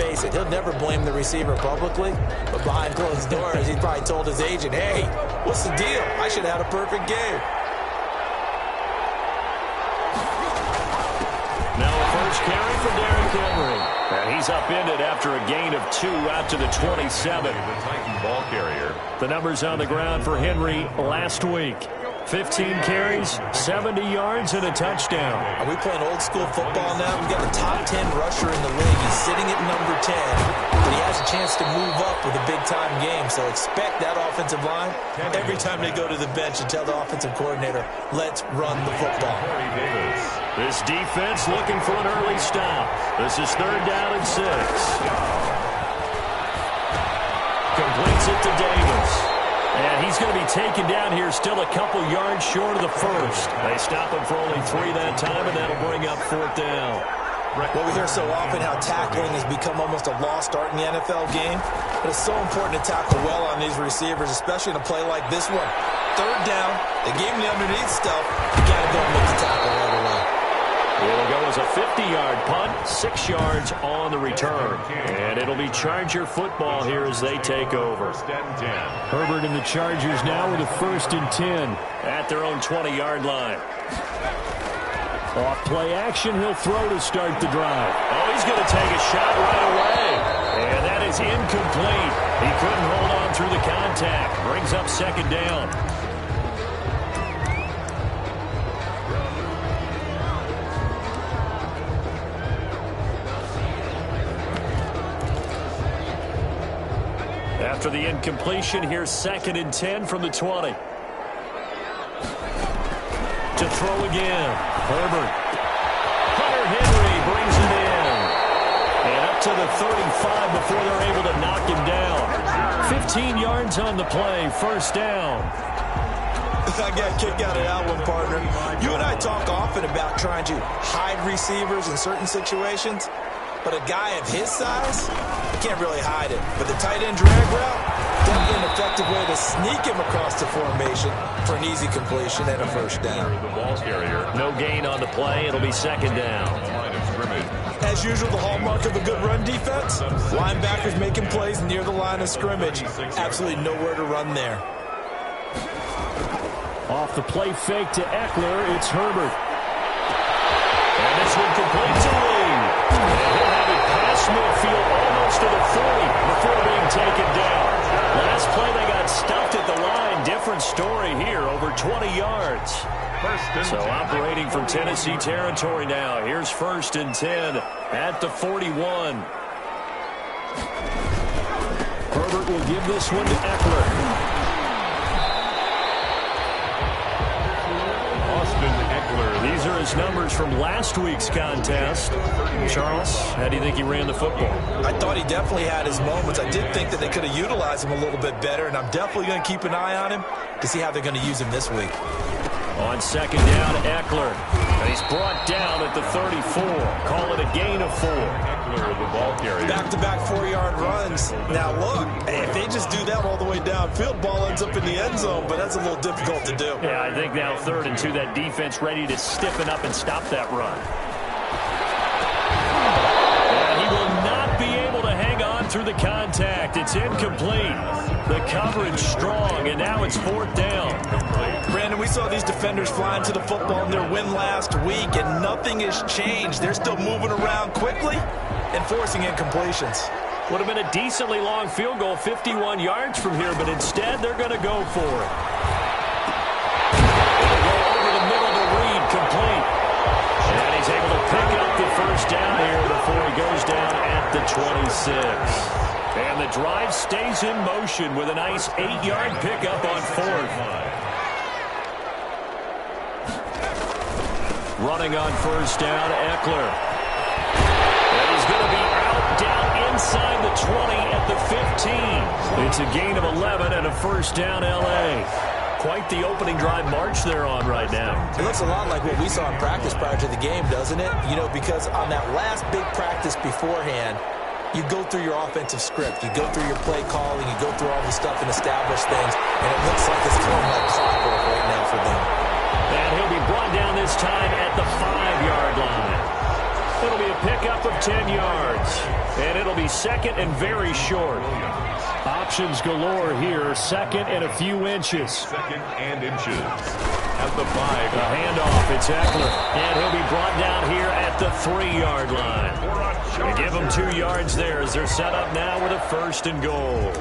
face it, he'll never blame the receiver publicly, but behind closed doors, he probably told his agent, hey, what's the deal? I should have had a perfect game. Now a first carry for Derrick Henry. And he's upended after a gain of 2 out to the 27. The Titan ball carrier. The numbers on the ground for Henry last week. 15 carries, 70 yards, and a touchdown. Are we playing old school football now? We've got the top 10 rusher in the league. He's sitting at number 10, but he has a chance to move up with a big-time game. So expect that offensive line every time they go to the bench and tell the offensive coordinator, let's run the football. This defense looking for an early stop. This is 3rd down and 6. Completes it to Davis. And he's going to be taken down here, still a couple yards short of the first. They stop him for only 3 that time, and that'll bring up 4th down. Well, we hear so often how tackling has become almost a lost art in the NFL game, but it's so important to tackle well on these receivers, especially in a play like this one. 3rd down, they gave him the underneath stuff. You got to go and make the tackle right away. It'll go as a 50-yard punt, 6 yards on the return. And it'll be Charger football here as they take over. Herbert and the Chargers now with a 1st and 10 at their own 20-yard line. Off play action, he'll throw to start the drive. Oh, he's going to take a shot right away. And that is incomplete. He couldn't hold on through the contact. Brings up 2nd down. After the incompletion, here's 2nd and 10 from the 20. To throw again. Herbert. Hunter Henry brings it in. And up to the 35 before they're able to knock him down. 15 yards on the play. 1st down. I got a kick out of that one, partner. You and I talk often about trying to hide receivers in certain situations. But a guy of his size, you can't really hide it. But the tight end drag route, definitely an effective way to sneak him across the formation for an easy completion and a 1st down. The ball carrier. No gain on the play. It'll be 2nd down. As usual, the hallmark of a good run defense, linebackers making plays near the line of scrimmage. Absolutely nowhere to run there. Off the play fake to Eckler, it's Herbert. And this one completes a wing. And he'll have it past midfield almost to the 40 before being taken down. Last play they got stuffed at the line. Different story here, over 20 yards. So operating from Tennessee territory now. Here's 1st and 10 at the 41. Herbert will give this one to Eckler. These are his numbers from last week's contest. Charles, how do you think he ran the football? I thought he definitely had his moments. I did think that they could have utilized him a little bit better, and I'm definitely going to keep an eye on him to see how they're going to use him this week. On 2nd down, Eckler. And he's brought down at the 34. Call it a gain of 4. Eckler, the ball carrier. Back-to-back 4-yard runs. Now, look, if they just do that all the way downfield, ball ends up in the end zone, but that's a little difficult to do. Yeah, I think now 3rd and 2, that defense ready to stiffen up and stop that run. And he will not be able to hang on through the contact. It's incomplete. The coverage strong, and now it's 4th down. Brandon, we saw these defenders flying to the football in their win last week, and nothing has changed. They're still moving around quickly and forcing incompletions. Would have been a decently long field goal, 51 yards from here, but instead they're going to go for it. It'll go over the middle to Reed, complete. And he's able to pick up the 1st down here before he goes down at the 26. And the drive stays in motion with a nice 8-yard pickup on 4th. Running on 1st down, Eckler. And he's going to be out down inside the 20 at the 15. It's a gain of 11 and a 1st down, L.A. Quite the opening drive march they're on right now. It looks a lot like what we saw in practice prior to the game, doesn't it? You know, because on that last big practice beforehand, you go through your offensive script. You go through your play calling. You go through all the stuff and establish things. And it looks like it's flowing like clockwork right now for them. And he'll be brought down this time at the 5-yard line. It'll be a pickup of 10 yards. And it'll be second and very short. Options galore here. Second and a few inches. Second and inches. At the 5. A handoff. It's Eckler. And he'll be brought down here at the 3-yard line. And give them 2 yards there as they're set up now with a first and goal.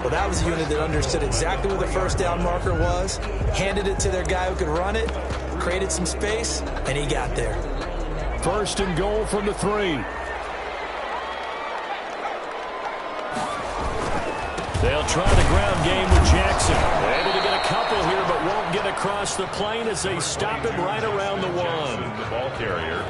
Well, that was a unit that understood exactly where the first down marker was, handed it to their guy who could run it, created some space, and he got there. First and goal from the 3. They'll try the ground game with Jackson. They're able to get a couple here, but won't get across the plane as they stop him right around the 1. The ball carrier.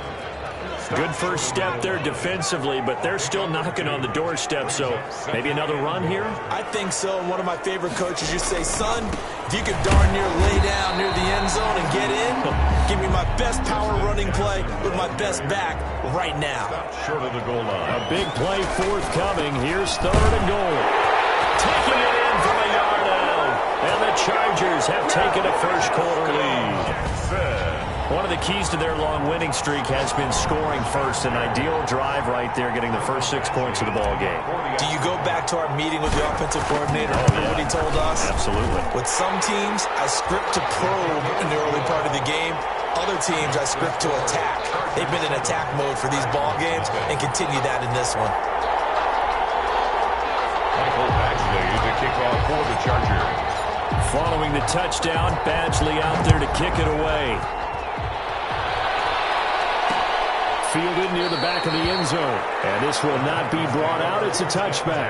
Good first step there defensively, but they're still knocking on the doorstep, so maybe another run here? I think so. One of my favorite coaches used to say, son, if you could darn near lay down near the end zone and get in, give me my best power running play with my best back right now. Short of the goal line. A big play forthcoming. Here's third and goal. Taking it in from a yard out. And the Chargers have taken a first quarter lead. One of the keys to their long winning streak has been scoring first. An ideal drive right there, getting the first 6 points of the ball game. Do you go back to our meeting with the offensive coordinator? Remember what he told us? Absolutely. With some teams, I script to probe in the early part of the game. Other teams, I script to attack. They've been in attack mode for these ball games and continue that in this one. Michael Badgley, the kickoff for the Chargers. Following the touchdown, Badgley out there to kick it away. Fielded near the back of the end zone. And this will not be brought out. It's a touchback.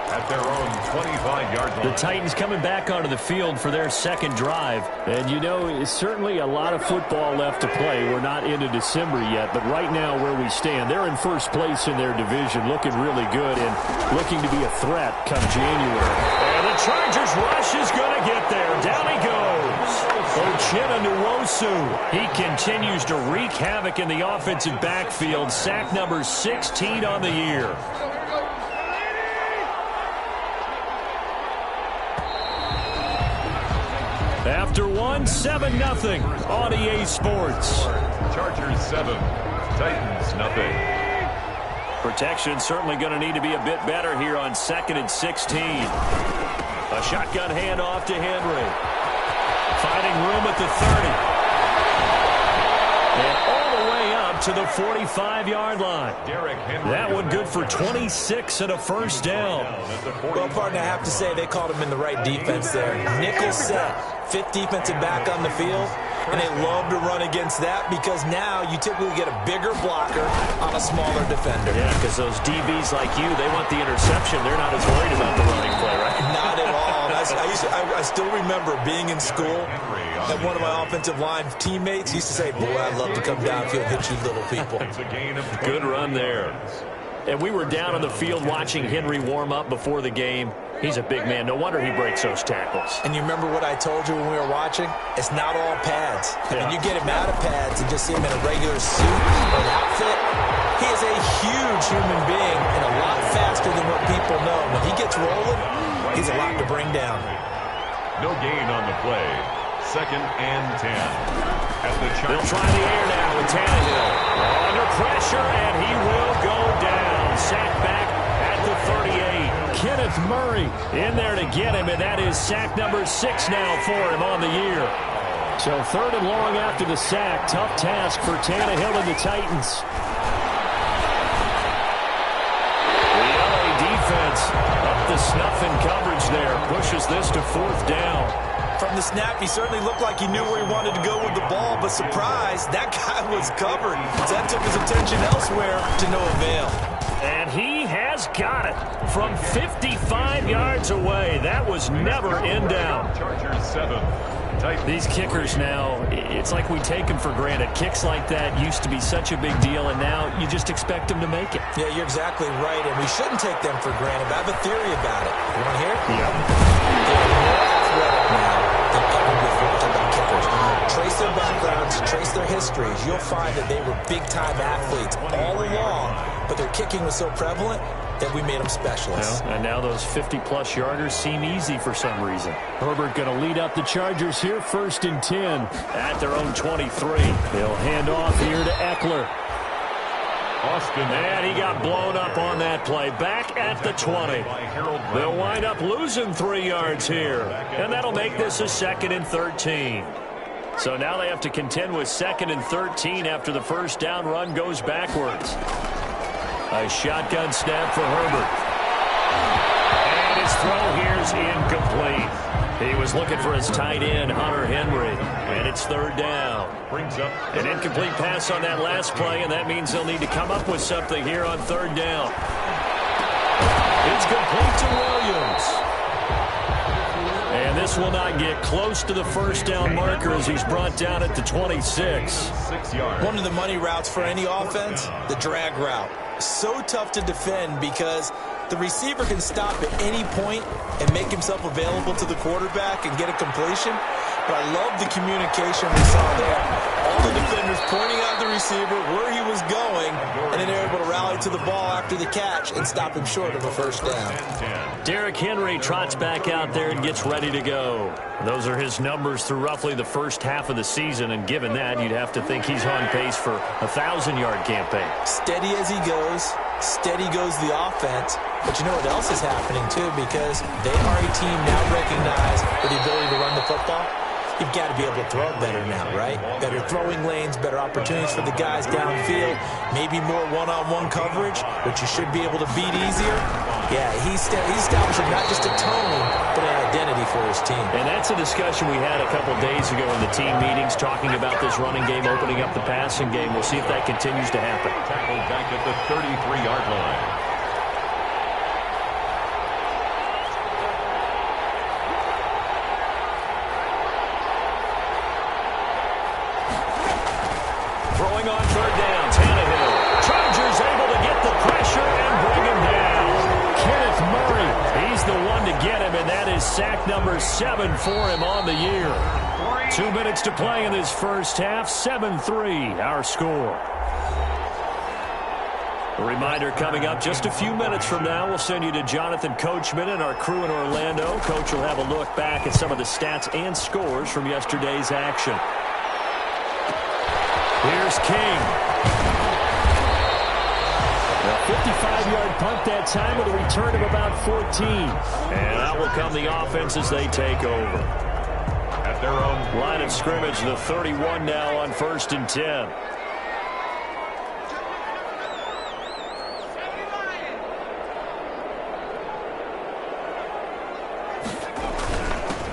At their own 25-yard line. The Titans coming back onto the field for their second drive. And, you know, it's certainly a lot of football left to play. We're not into December yet, but right now where we stand, they're in first place in their division, looking really good and looking to be a threat come January. And the Chargers rush is going to get there. Down he goes. Uchenna Nwosu. He continues to wreak havoc in the offensive backfield. Sack number 16 on the year. After 7-0 on EA Sports. Chargers 7, Titans nothing. Protection certainly going to need to be a bit better here on 2nd and 16. A shotgun handoff to Henry. Finding room at the 30. And all the way up to the 45-yard line. That one good for 26 and a first down. Well, partner, I have to say they called him in the right defense there. Nickel set, 5th defensive back on the field, and they love to run against that because now you typically get a bigger blocker on a smaller defender. Yeah, because those DBs like you, they want the interception. They're not as worried about the running play, right? Not at all. I still remember being in school, and one of my offensive line teammates used to say, boy, I'd love to come downfield and hit you little people. Good run there. And we were down on the field watching Henry warm up before the game. He's a big man. No wonder he breaks those tackles. And you remember what I told you when we were watching? It's not all pads. I mean, you get him out of pads and just see him in a regular suit or an outfit. He is a huge human being and a lot faster than what people know. When he gets rolling, he's a lot to bring down. No gain on the play. 2nd and 10. They'll try the air now with Tannehill. Under pressure, and he will go down. Sacked back at the 38. Kenneth Murray in there to get him, and that is sack number 6 now for him on the year. So 3rd and long after the sack. Tough task for Tannehill and the Titans. The LA defense up the snuff in coverage there. Pushes this to 4th down. From the snap, he certainly looked like he knew where he wanted to go with the ball, but surprise, that guy was covered. So that took his attention elsewhere to no avail. And he has got it from 55 yards away. That was never in down. Chargers 7. These kickers now, it's like we take them for granted. Kicks like that used to be such a big deal, and now you just expect them to make it. Yeah, you're exactly right, and we shouldn't take them for granted. But I have a theory about it. You want to hear it? Yep. They're more athletic now than ever before. Talk about kickers. Trace their backgrounds, trace their histories. You'll find that they were big-time athletes all along, but their kicking was so prevalent that we made them specialists. And now those 50-plus yarders seem easy for some reason. Herbert going to lead up the Chargers here, 1st and 10 at their own 23. They'll hand off here to Eckler. And he got blown up on that play. Back at the 20. They'll wind up losing 3 yards here. And that'll make this a 2nd and 13. So now they have to contend with 2nd and 13 after the first down run goes backwards. A shotgun snap for Herbert. And his throw here's incomplete. He was looking for his tight end, Hunter Henry. And it's 3rd down. Brings up An incomplete pass on that last play, and that means they'll need to come up with something here on 3rd down. It's complete to Williams. And this will not get close to the first down marker as he's brought down at the 26. 6 yards. One of the money routes for any offense, the drag route. So tough to defend because the receiver can stop at any point and make himself available to the quarterback and get a completion. But I love the communication we saw there. All the defenders pointing out the receiver where he was going, and then they're able to rally to the ball after the catch and stop him short of a first down. Derrick Henry trots back out there and gets ready to go. Those are his numbers through roughly the first half of the season, and given that, you'd have to think he's on pace for a 1,000-yard campaign. Steady as he goes, steady goes the offense. But you know what else is happening, too, because they are a team now recognized with the ability to run the football. You've got to be able to throw it better now, right? Better throwing lanes, better opportunities for the guys downfield, maybe more one-on-one coverage, which you should be able to beat easier. Yeah, he's establishing not just a tone, but an identity for his team. And that's a discussion we had a couple days ago in the team meetings, talking about this running game, opening up the passing game. We'll see if that continues to happen. Tackled back at the 33-yard line. Throwing on 3rd down, Tannehill. Chargers able to get the pressure and bring him down. Kenneth Murray, he's the one to get him, and that is sack number 7 for him on the year. 2 minutes to play in this first half, 7-3 our score. A reminder coming up just a few minutes from now, we'll send you to Jonathan Coachman and our crew in Orlando. Coach will have a look back at some of the stats and scores from yesterday's action. Here's King. A 55-yard punt that time with a return of about 14. And out will come the offense as they take over. At their own Line of scrimmage, the 31 now on 1st and 10.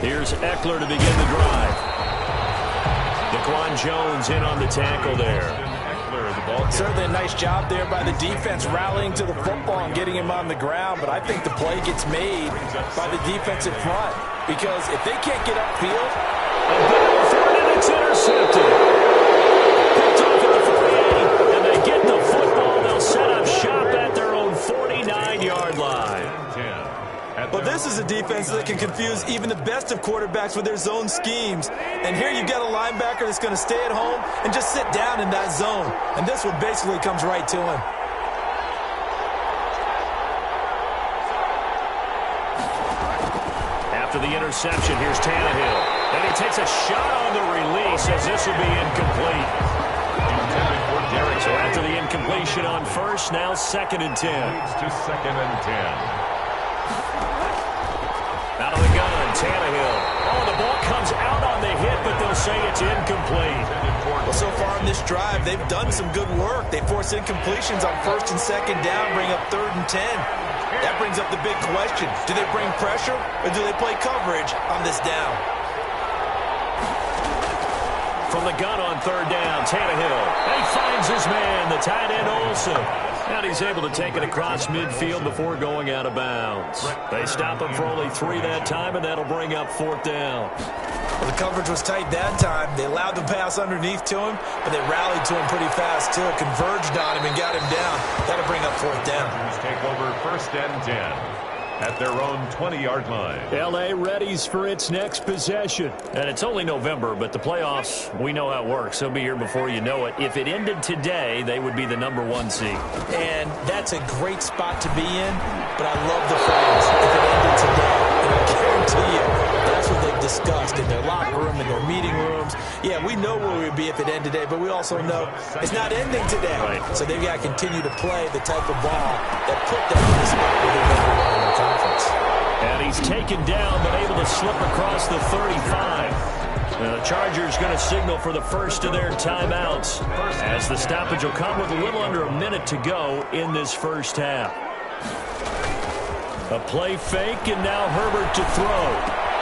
Here's Eckler to begin the drive. Daquan Jones in on the tackle there. Certainly a nice job there by the defense rallying to the football and getting him on the ground, but I think the play gets made by the defensive front because if they can't get upfield, a ball for it, and it's intercepted. Picked off at the 48, and they get the football. They'll set up shop at their own 49-yard line. Well, this is a defense that can confuse even the best of quarterbacks with their zone schemes. And here you've got a linebacker that's going to stay at home and just sit down in that zone. And this one basically comes right to him. After the interception, here's Tannehill. And he takes a shot on the release as this will be incomplete. So after the incompletion on first, now 2nd and 10. to 2nd and 10. Out of the gun, Tannehill. Oh, the ball comes out on the hit, but they'll say it's incomplete. Well, so far on this drive, they've done some good work. They force incompletions on 1st and 2nd down, bring up 3rd and 10. That brings up the big question. Do they bring pressure, or do they play coverage on this down? From the gun on 3rd down, Tannehill. He finds his man, the tight end Olsen. And he's able to take it across midfield before going out of bounds. They stop him for only 3 that time, and that'll bring up 4th down. Well, the coverage was tight that time. They allowed the pass underneath to him, but they rallied to him pretty fast, too. Converged on him and got him down. That'll bring up 4th down. Take over 1st and 10. At their own 20-yard line. L.A. readies for its next possession. And it's only November, but the playoffs, we know how it works. They'll be here before you know it. If it ended today, they would be the #1 seed. And that's a great spot to be in, but I love the phrase, if it ended today. And I guarantee you, that's what they discussed in their locker room, in their meeting rooms. Yeah, we know where we'd be if it ended today, but we also know it's not ending today. Right. So they've got to continue to play the type of ball that put them in the spot where they're number one in their conference. And he's taken down, but able to slip across the 35. The Chargers going to signal for the first of their timeouts as the stoppage will come with a little under a minute to go in this first half. A play fake, and now Herbert to throw.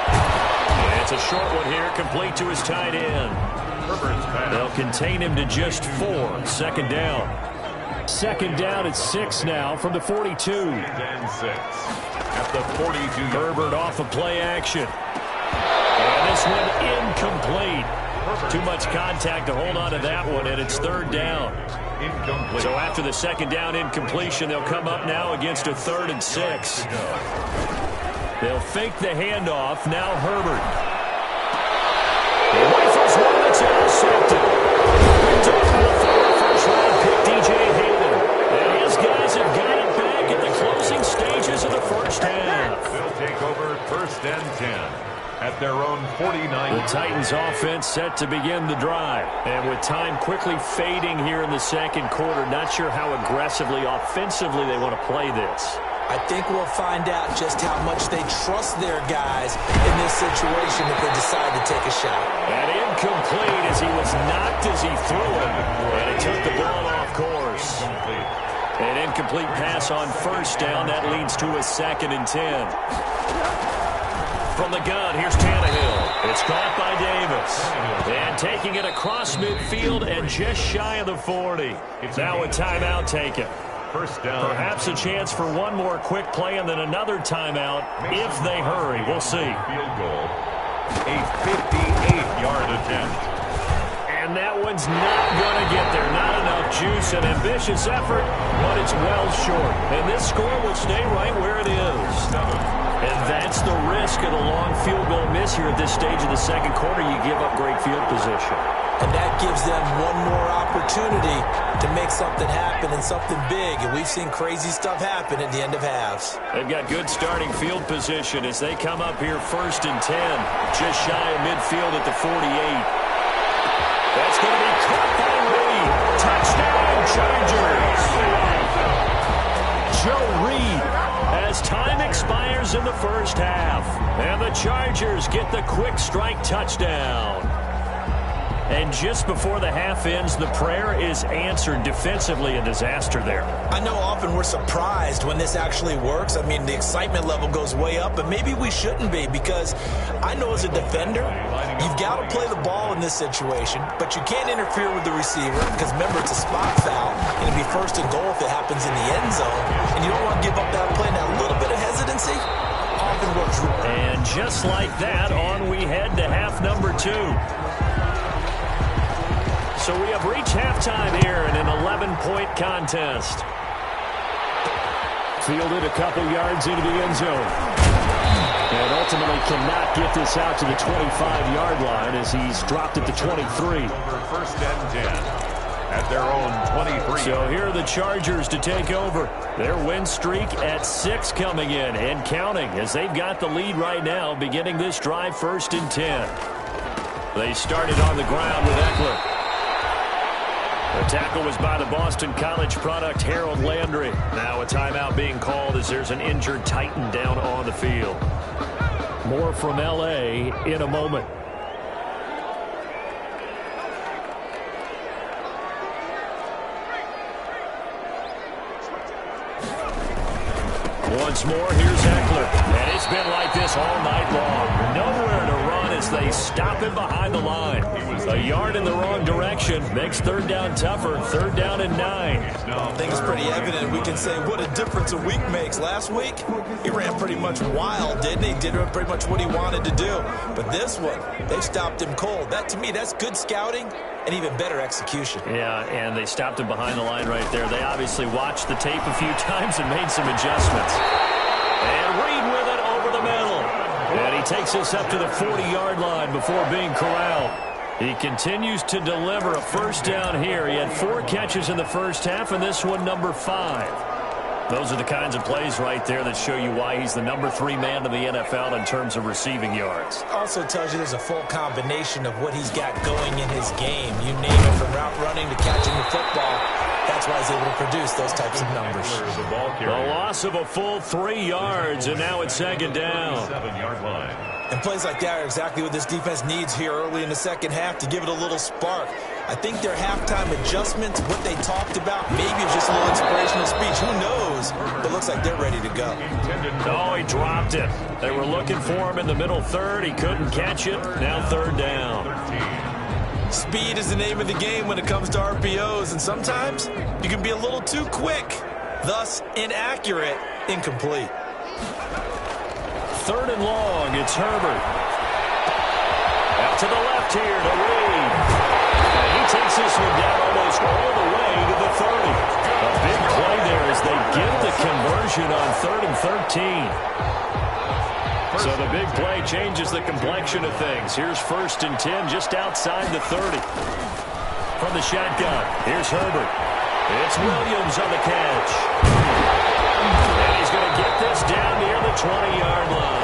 And it's a short one here, complete to his tight end. They'll contain him to just 4. Second down. Second down at 6 now from the 42. And 6 at the 42. Herbert off of play action. And this one incomplete. Too much contact to hold on to that one, and it's third down. Incomplete. So after the second down incompletion, they'll come up now against a 3rd and 6. They'll fake the handoff. Now Herbert. He rifles one that's intercepted. Picked up from the former first-round pick, DJ Hayden. And his guys have got it back at the closing stages of the first half. They'll take over 1st and 10. At their own 49. The Titans offense set to begin the drive. And with time quickly fading here in the second quarter, not sure how aggressively, offensively they want to play this. I think we'll find out just how much they trust their guys in this situation if they decide to take a shot. And incomplete as he was knocked as he threw it. And he took the ball off course. An incomplete pass on first down. That leads to a 2nd and 10. From the gun, here's Tannehill. It's caught by Davis. And taking it across midfield and just shy of the 40. Now a timeout taken. First down. Perhaps a chance for one more quick play and then another timeout if they hurry. We'll see. Field goal. A 58-yard attempt. And that one's not going to get there. Not enough juice. An ambitious effort, but it's well short. And this score will stay right where it is. And that's the risk of the long field goal miss here at this stage of the second quarter. You give up great field position. And that gives them one more opportunity to make something happen and something big. And we've seen crazy stuff happen at the end of halves. They've got good starting field position as they come up here 1st and 10. Just shy of midfield at the 48. That's going to be caught by Reed. Touchdown, Chargers. Joe Reed as time expires in the first half. And the Chargers get the quick strike touchdown. And just before the half ends, the prayer is answered. Defensively, a disaster there. I know often we're surprised when this actually works. I mean, the excitement level goes way up, but maybe we shouldn't be because I know as a defender, you've got to play the ball in this situation, but you can't interfere with the receiver because, remember, it's a spot foul. It's going to be 1st and goal if it happens in the end zone, and you don't want to give up that play. Now, a little bit of hesitancy often works. And just like that, on we head to half number 2. So we have reached halftime here in an 11-point contest. Fielded a couple yards into the end zone. And ultimately cannot get this out to the 25-yard line as he's dropped at the 23. Over 1st and 10 at their own 23. So here are the Chargers to take over. Their win streak at 6 coming in and counting as they've got the lead right now beginning this drive 1st and 10. They started on the ground with Eckler. The tackle was by the Boston College product, Harold Landry. Now a timeout being called as there's an injured Titan down on the field. More from L.A. in a moment. Once more, here's Eckler. And it's been like this all night long. Nowhere to run as they stop him behind the line. A yard in the wrong direction makes 3rd down tougher. 3rd down and 9. I think it's pretty evident. We can say what a difference a week makes. Last week, he ran pretty much wild, didn't he? Did pretty much what he wanted to do. But this one, they stopped him cold. That, to me, that's good scouting and even better execution. Yeah, and they stopped him behind the line right there. They obviously watched the tape a few times and made some adjustments. And Reed with it over the middle. And he takes us up to the 40-yard line before being corralled. He continues to deliver a 1st down here. He had 4 catches in the first half, and this one number 5. Those are the kinds of plays right there that show you why he's the number 3 man in the NFL in terms of receiving yards. Also tells you there's a full combination of what he's got going in his game. You name it, from route running to catching the football. That's why he's able to produce those types of numbers. The loss of a full 3 yards, and now it's second down. 7-yard line. And plays like that are exactly what this defense needs here early in the second half to give it a little spark. I think their halftime adjustments, what they talked about, maybe it's just a little inspirational speech. Who knows? But it looks like they're ready to go. Oh, he dropped it. They were looking for him in the middle third. He couldn't catch it. Now third down. Speed is the name of the game when it comes to RPOs, and sometimes you can be a little too quick, thus inaccurate, incomplete. Third and long, it's Herbert. Out to the left here to Reed. And he takes this one down almost all the way to the 30. A big play there as they get the conversion on 3rd and 13. So the big play changes the complexion of things. Here's 1st and 10 just outside the 30. From the shotgun, here's Herbert. It's Williams on the catch. And he's going to get this down near the 20-yard line.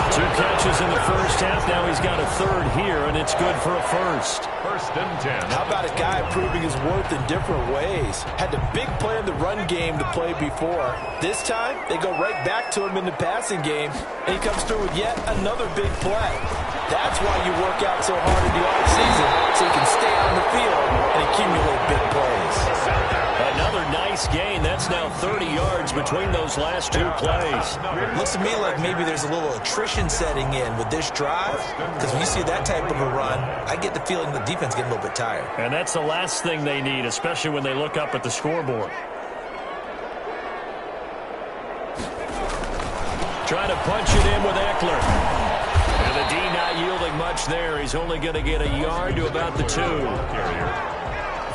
2 catches in the first half. Now he's got a third here, and it's good for a first. 1st and 10. How about a guy proving his worth in different ways? Had the big play in the run game to play before. This time, they go right back to him in the passing game, and he comes through with yet another big play. That's why you work out so hard in the offseason, so you can stay on the field and accumulate big plays. Another nice gain. That's now 30 yards between those last 2 plays. Looks to me like maybe there's a little attrition setting in with this drive, because when you see that type of a run, I get the feeling the defense getting a little bit tired. And that's the last thing they need, especially when they look up at the scoreboard. Trying to punch it in with Eckler. And the D not yielding much there. He's only going to get a yard to about the 2.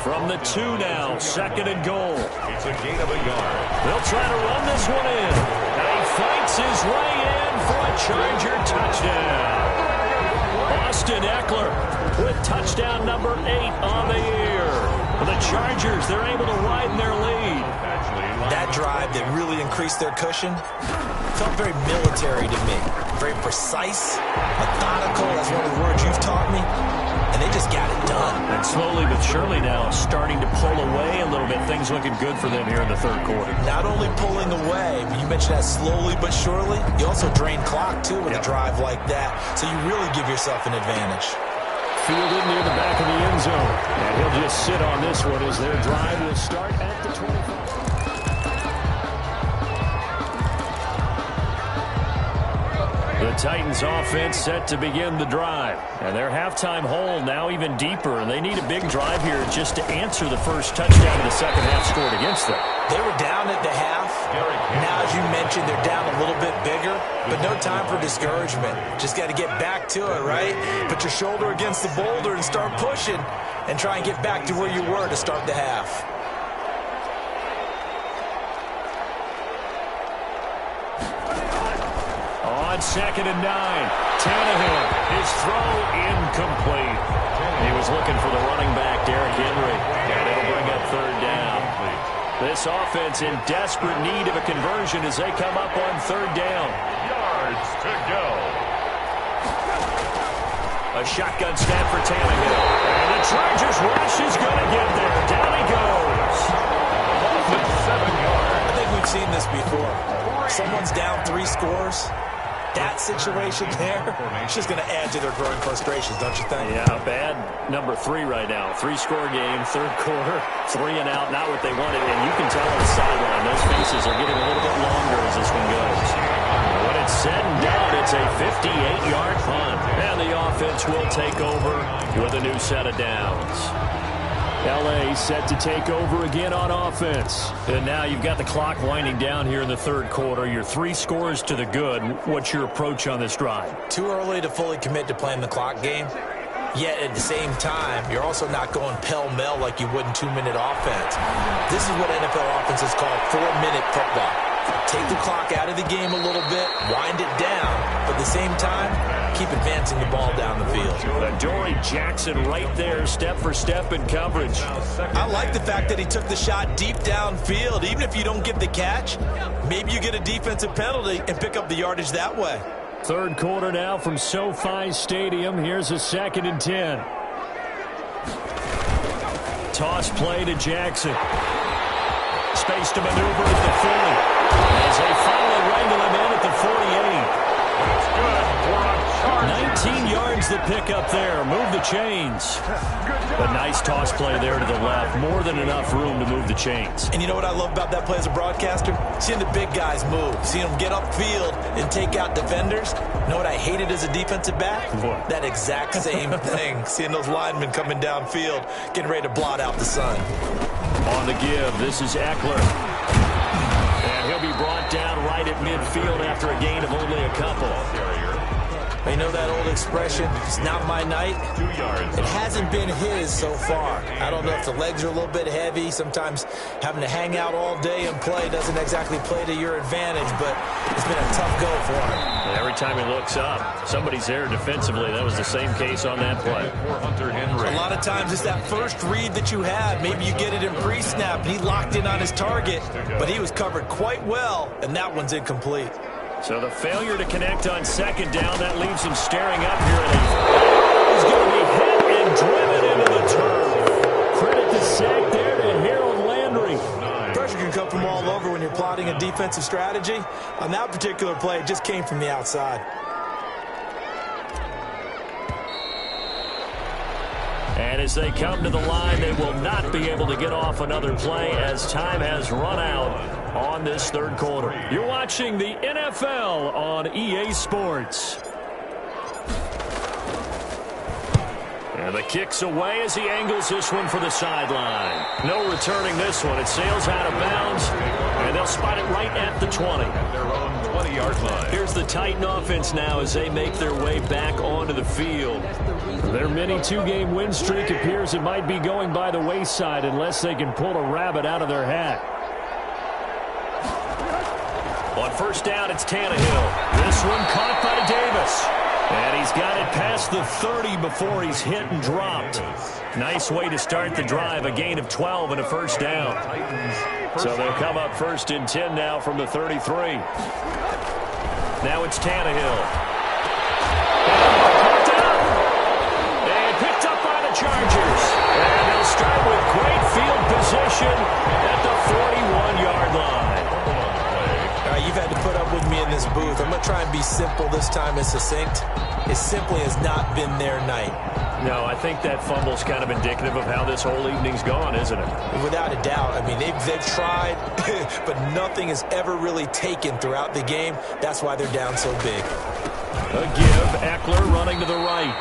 From the 2 now, 2nd and goal. It's a gain of a yard. They'll try to run this one in. And he fights his way in for a Charger touchdown. Austin Eckler with touchdown number 8 on the year. For the Chargers, they're able to widen their lead. That drive that really increased their cushion felt very military to me. Very precise, methodical. That's one of the words you've taught me. And they just got it done. And slowly but surely now starting to pull away a little bit. Things looking good for them here in the 3rd quarter. Not only pulling away, but you mentioned that slowly but surely. You also drain clock, too, with a drive like that. So you really give yourself an advantage. Fielded near the back of the end zone. And he'll just sit on this one as their drive will start at the 25. The Titans offense set to begin the drive. And their halftime hole now even deeper. And they need a big drive here just to answer the first touchdown of the second half scored against them. They were down at the half. Now, as you mentioned, they're down a little bit bigger. But no time for discouragement. Just got to get back to it, right? Put your shoulder against the boulder and start pushing. And try and get back to where you were to start the half. On 2nd and 9, Tannehill, his throw incomplete. He was looking for the running back, Derrick Henry, and it'll bring up 3rd down. This offense in desperate need of a conversion as they come up on 3rd down. Yards to go. A shotgun snap for Tannehill. And the Chargers rush is going to get there. Down he goes. 7 yards. I think we've seen this before. Someone's down 3 scores. That situation there, it's just going to add to their growing frustrations, don't you think? Yeah, bad number 3 right now. 3-score game, 3rd quarter, 3 and out, not what they wanted. And you can tell on the sideline, those faces are getting a little bit longer as this one goes. When it's said and done, it's a 58-yard punt. And the offense will take over with a new set of downs. L.A. set to take over again on offense. And now you've got the clock winding down here in the 3rd quarter. Your 3 scores to the good. What's your approach on this drive? Too early to fully commit to playing the clock game. Yet at the same time, you're also not going pell-mell like you would in 2-minute offense. This is what NFL offenses call 4-minute football. take the clock out of the game a little bit, wind it down, but at the same time, keep advancing the ball down the field. Adoree Jackson right there, step for step in coverage. I like the fact that he took the shot deep downfield. Even if you don't get the catch, maybe you get a defensive penalty and pick up the yardage that way. Third quarter now from SoFi Stadium. Here's a 2nd and 10. Toss play to Jackson. Space to maneuver at the 40. As they finally wrangle him in at the 48. It's good for a charge. 19 yards the pickup there. Move the chains. A nice toss play there to the left. More than enough room to move the chains. And you know what I love about that play as a broadcaster? Seeing the big guys move. Seeing them get upfield and take out defenders. You know what I hated as a defensive back? What? That exact same thing. Seeing those linemen coming downfield, getting ready to blot out the sun. On the give, this is Eckler. And he'll be brought down right at midfield after a gain of only a couple. You know that old expression, it's not my night? 2 yards. It hasn't been his so far. I don't know if the legs are a little bit heavy. Sometimes having to hang out all day and play doesn't exactly play to your advantage, but it's been a tough go for him. And every time he looks up, somebody's there defensively. That was the same case on that play. For Hunter Henry. A lot of times it's that first read that you have. Maybe you get it in pre-snap, and he locked in on his target, but he was covered quite well, and that one's incomplete. So the failure to connect on 2nd down, that leaves him staring up here. He's going to be hit and driven into the turf. Credit the sack there to Harold Landry. Pressure can come from all over when you're plotting a defensive strategy. On that particular play, it just came from the outside. And as they come to the line, they will not be able to get off another play as time has run out on this third quarter. You're watching the NFL on EA Sports. And the kick's away as he angles this one for the sideline. No returning this one. It sails out of bounds, and they'll spot it right at the 20. At their own 20-yard line. Here's the Titan offense now as they make their way back onto the field. Their mini 2-game win streak appears it might be going by the wayside unless they can pull a rabbit out of their hat. On first down, it's Tannehill. This one caught by Davis. And he's got it past the 30 before he's hit and dropped. Nice way to start the drive, a gain of 12 and a first down. So they'll come up 1st and 10 now from the 33. Now it's Tannehill. And picked up by the Chargers. And they'll start with great field position at the 41-yard line. You've had to put up with me in this booth. I'm going to try and be simple this time and succinct. It simply has not been their night. No, I think that fumble's kind of indicative of how this whole evening's gone, isn't it? Without a doubt. I mean, they've tried, but nothing has ever really taken throughout the game. That's why they're down so big. A give, Eckler running to the right.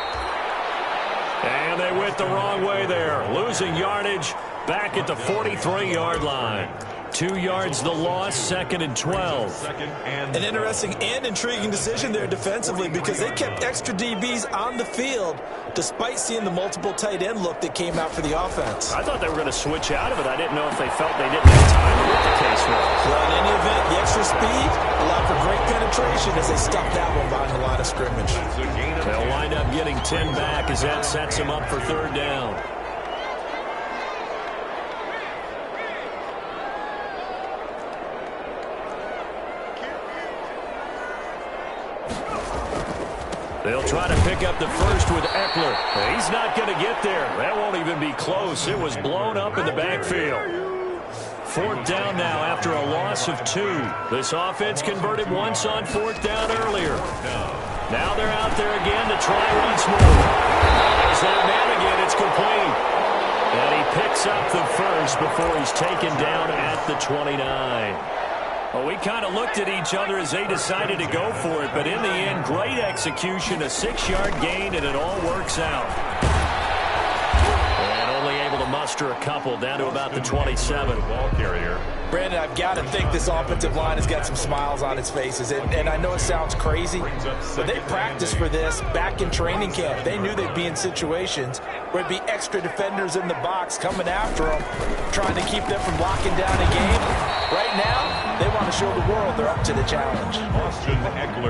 And they went the wrong way there. Losing yardage back at the 43-yard line. 2 yards the loss, 2nd and 12. An interesting and intriguing decision there defensively because they kept extra DBs on the field despite seeing the multiple tight end look that came out for the offense. I thought they were going to switch out of it. I didn't know if they felt they didn't have time or what the case was. Well, in any event, the extra speed allowed for great penetration as they stuffed that one behind the line of scrimmage. They'll wind up getting 10 back as that sets them up for 3rd down. They'll try to pick up the first with Eckler. He's not going to get there. That won't even be close. It was blown up in the backfield. 4th down now after a loss of 2. This offense converted once on 4th down earlier. Now they're out there again to try once more. There's that man again. It's complete. And he picks up the first before he's taken down at the 29. Well, we kind of looked at each other as they decided to go for it, but in the end, great execution, a 6-yard gain, and it all works out. And only able to muster a couple down to about the 27. Ball carrier. Brandon, I've got to think this offensive line has got some smiles on its faces. And I know it sounds crazy, but they practiced for this back in training camp. They knew they'd be in situations where it'd be extra defenders in the box coming after them, trying to keep them from locking down a game. Right now, they want to show the world they're up to the challenge.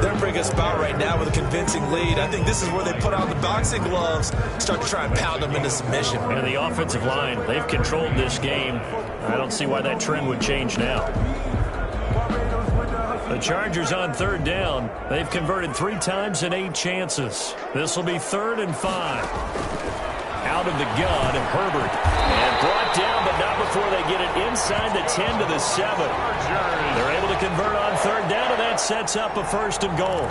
They're bringing a spot right now with a convincing lead. I think this is where they put on the boxing gloves, start to try and pound them into submission. And the offensive line, they've controlled this game. I don't see why that trend would change now. The Chargers on third down. They've converted 3 times in 8 chances. This will be 3rd and 5. Out of the gun, Herbert. And brought down, but not before they get it inside the 10 to the 7. They're able to convert on third down, and that sets up a 1st and goal.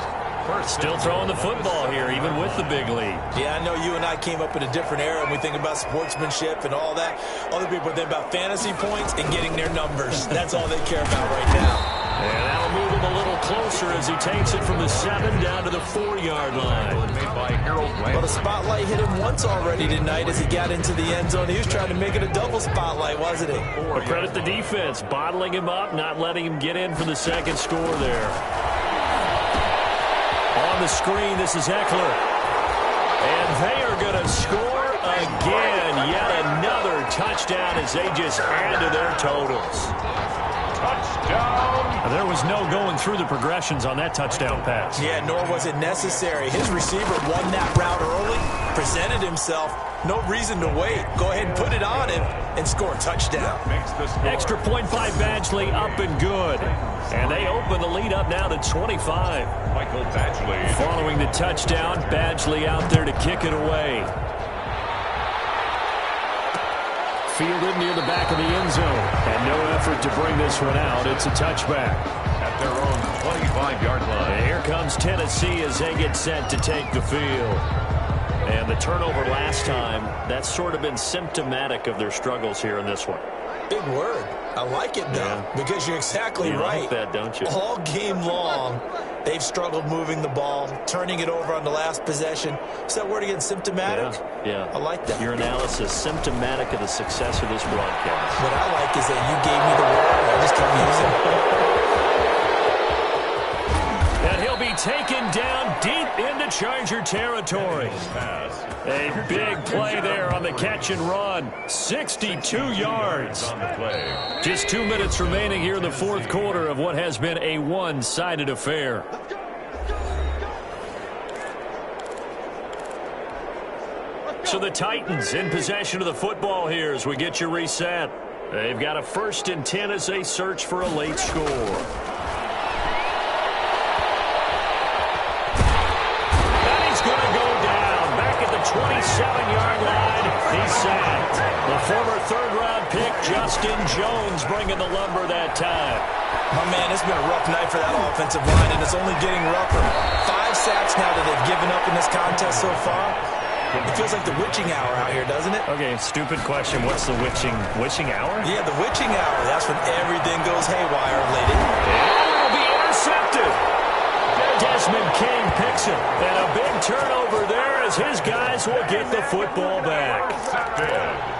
Still throwing the football here, even with the big lead. Yeah, I know you and I came up in a different era, and we think about sportsmanship and all that. Other people think about fantasy points and getting their numbers. That's all they care about right now. And that'll move him a little closer as he takes it from the 7 down to the 4-yard line. Well, the spotlight hit him once already tonight as he got into the end zone. He was trying to make it a double spotlight, wasn't he? But credit the defense, bottling him up, not letting him get in for the 2nd score there. On the screen, this is Eckler. And they are going to score again. Yet another touchdown as they just add to their totals. Touchdown. There was no going through the progressions on that touchdown pass. Yeah, nor was it necessary. His receiver won that route early, presented himself. No reason to wait. Go ahead and put it on him and score a touchdown. Extra point by Badgley, up and good. And they open the lead up now to 25. Michael Badgley. Following the touchdown, Badgley out there to kick it away. Fielded near the back of the end zone. And no effort to bring this one out. It's a touchback. At their own 25-yard line. And here comes Tennessee as they get set to take the field. And the turnover last time, that's sort of been symptomatic of their struggles here in this one. Big word. I like it, though, because you're exactly right. You like that, don't you? All game long, they've struggled moving the ball, turning it over on the last possession. Is that word again, symptomatic? Yeah. I like that. Your analysis, symptomatic of the success of this broadcast. What I like is that you gave me the word. I just kept using it. And he'll be taken down deep into Charger territory. A big play there on the catch and run. 62 yards. Just 2 minutes remaining here in the 4th quarter of what has been a one-sided affair. So the Titans in possession of the football here as we get you reset. They've got a 1st and 10 as they search for a late score. At the 27-yard line, he's sacked. The former 3rd-round pick, Justin Jones, bringing the lumber that time. My man, it's been a rough night for that offensive line, and it's only getting rougher. 5 sacks now that they've given up in this contest so far. It feels like the witching hour out here, doesn't it? Okay, stupid question. What's the witching hour? Yeah, the witching hour. That's when everything goes haywire, lady. And it'll be intercepted. Desmond King picks it. And a big turnover there as his guys will get the football back.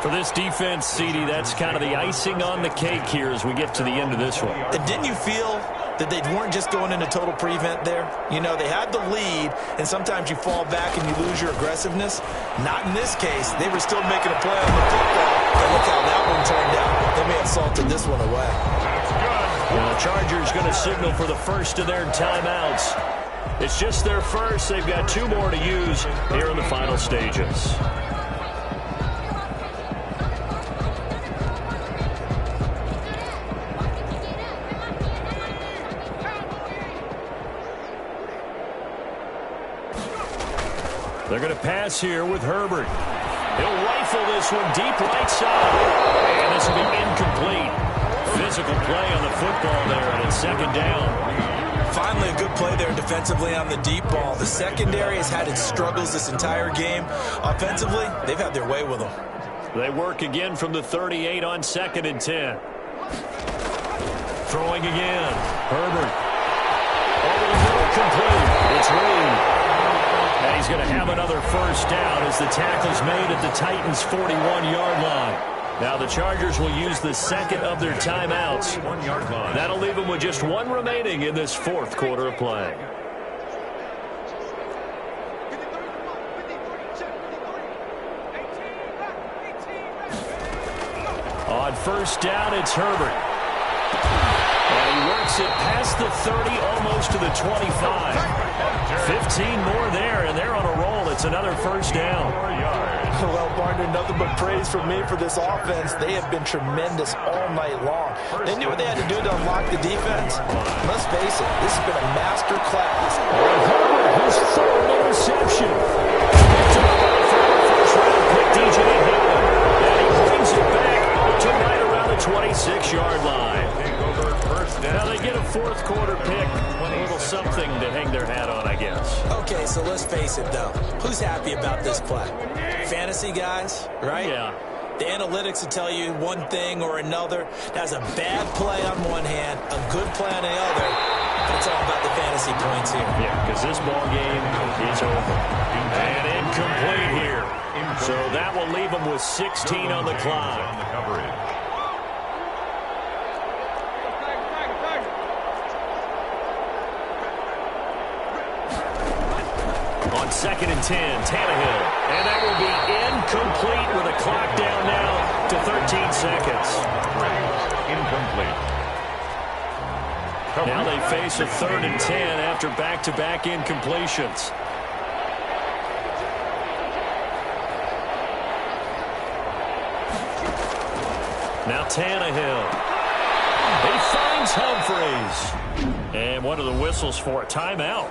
For this defense, CD, that's kind of the icing on the cake here as we get to the end of this one. And didn't you feel that they weren't just going into total prevent there? You know, they had the lead, and sometimes you fall back and you lose your aggressiveness. Not in this case. They were still making a play on the football. And look how that one turned out. They may have salted this one away. And the Chargers going to signal for the first of their timeouts. It's just their first. They've got 2 more to use here in the final stages. They're going to pass here with Herbert. He'll rifle this one deep right side. And this will be incomplete. Physical play on the football there, and it's 2nd down. Finally, a good play there defensively on the deep ball. The secondary has had its struggles this entire game. Offensively, they've had their way with them. They work again from the 38 on 2nd and 10. Throwing again. Herbert. Over the middle, complete. It's Reed. And he's going to have another 1st down as the tackle's made at the Titans' 41-yard line. Now the Chargers will use the 2nd of their timeouts. That'll leave them with just 1 remaining in this 4th quarter of play. On 1st down, it's Herbert. And he works it past the 30, almost to the 25. 15 more there, and they're on a roll. It's another first down. Well, partner, nothing but praise from me for this offense. They have been tremendous all night long. They knew what they had to do to unlock the defense. Let's face it, this has been a master class. His third interception. Picked him up on the first-round pick, DJ Hill. And he brings it back to right around the 26-yard line. Now they get a fourth-quarter pick. A little something to hang their hat on, I guess. Okay, so let's face it, though. Who's happy about this play? Fantasy guys, right? Yeah. The analytics will tell you one thing or another. That's a bad play on one hand, a good play on the other. But it's all about the fantasy points here. Yeah, because this ball game is over. And incomplete here. So that will leave them with 16 on the clock. On 2nd and 10, Tannehill. And that will be incomplete with a clock down now to 13 seconds. Incomplete. Now they face a 3rd and 10 after back-to-back incompletions. Now Tannehill. He finds Humphreys. And what are the whistles for? A timeout.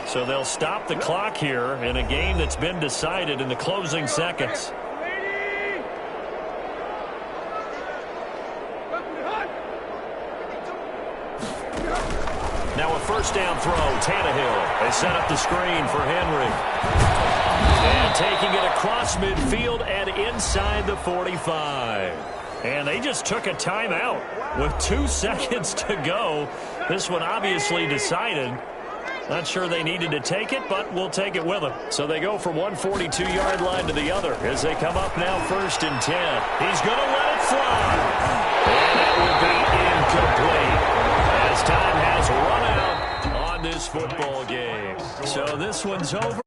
So they'll stop the clock here in a game that's been decided in the closing seconds. Now a first down throw. Tannehill. They set up the screen for Henry. And taking it across midfield and inside the 45. And they just took a timeout with 2 seconds to go. This one obviously decided. Not sure they needed to take it, but we'll take it with them. So they go from one 42-yard line to the other as they come up now 1st and 10. He's going to let it fly. And it will be incomplete as time has run out on this football game. So this one's over.